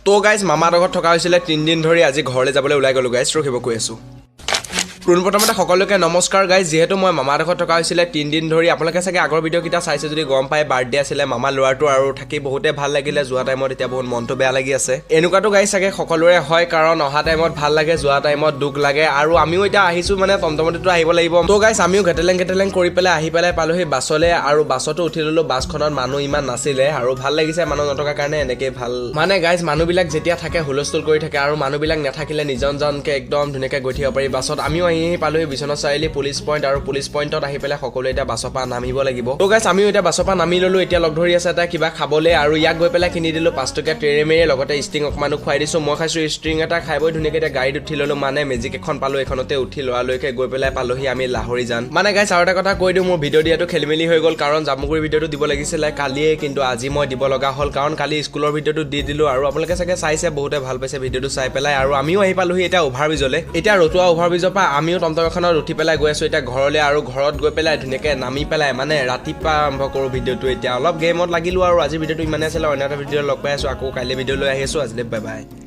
তো গাইজ মামাৰ ঘৰত থকা হৈছিলে 3 দিন ধৰি আজি ঘৰলৈ যাবলৈ ওলাই গ'লো গাইজ ৰখিব কৈ আছো পোনপ্ৰথমতে সকলোকে নমস্কাৰ গাইজ যেহেতু মই মামাৰ ঘৰত থকা হৈছিলে 3 দিন ধৰি আপোনালোকে চাগে আগৰ ভিডিঅ' কিটা চাইছে যদি গম পাই বাৰ্থডে আছিলে মামা ল'ৰাটো আৰু থাকি বহুতে ভাল লাগিলে যোৱা টাইমত এতিয়া বহুত মনটো বেয়া লাগি আছে এনেকুৱাটো গাইজ চাগে সকলোৰে হয় কাৰণ অহা টাইমত ভাল লাগে যোৱা টাইমত দুখ লাগে আৰু আমিও এতিয়া আহিছো মানে টমটমতেটো আহিব লাগিব তো গাইজ আমিও ঘেটেলেং কৰি পেলাই আহি পেলাই পালোহি বাছলে আৰু বাছতো উঠি ললো বাছখনত মানুহ ইমান নাছিলে আৰু ভাল লাগিছে মানুহ নথকাৰ কাৰণে এনেকৈ ভাল মানে গাইজ মানুহবিলাক যেতিয়া থাকে হুলস্থুল কৰি থাকে আৰু মানুহবিলাক নাথাকিলে নিজনজনকে একদম ধুনীয়াকৈ গৈ থাকিব পাৰি বাছত আমিও পালোহি বিশ্বনাথ চাৰিআলি পুলিচ পইণ্ট আৰু পুলিচ পইণ্টত আহি পেলাই সকলোৱে এতিয়া বাছৰ পৰা নামিব লাগিব তো গাইজ আমিও এতিয়া বাছৰ পৰা নামি ললো এতিয়া লগ ধৰি আছে এটা কিবা খাবলৈ আৰু ইয়াক গৈ পেলাই কিনি দিলো 5 টকীয়া ট্ৰেমেৰে লগতে ষ্ট্ৰিং অকমানো খুৱাই দিছো মই খাইছো ষ্ট্ৰিং এটা খাই বৈ ধুনীয়াকৈ এতিয়া গাড়ীত উঠি ললো মানে মেজিক এখন পালো এখনতে উঠি লৰালৈকে গৈ পেলাই পালোহি আমি লাহৰি যান মানে গাইজ আৰু এটা কথা কৈ দিওঁ মোৰ ভিডিঅ' দিয়াটো খেলিমেলি হৈ গ'ল কাৰণ জামুগুৰি ভিডিঅ'টো দিব লাগিছিলে কালিয়ে কিন্তু আজি মই দিব লগা হ'ল কাৰণ কালি স্কুলৰ ভিডিঅ'টো দি দিলো আৰু আপোনালোকে চাগে চাইছে বহুতে ভাল পাইছে ভিডিঅ'টো চাই পেলাই আৰু আমিও আহি পালোহি এতিয়া অভাৰব্ৰিজলৈ এতিয়া ৰতুৱা অভাৰব্ৰিজৰ পৰা আমিও টমটম এখনত উঠি পেলাই গৈ আছো এতিয়া ঘৰলৈ আৰু ঘৰত গৈ পেলাই ধুনীয়াকৈ নামি পেলাই মানে ৰাতিপুৱা আৰম্ভ কৰোঁ ভিডিঅ'টো এতিয়া অলপ গেমত লাগিলো আৰু আজি ভিডিঅ'টো ইমানে আছিলে অন্য এটা ভিডিঅ' লগ পাই আছো আকৌ কাইলৈ ভিডিঅ' লৈ আহি আছো আজিলৈ বাই বাই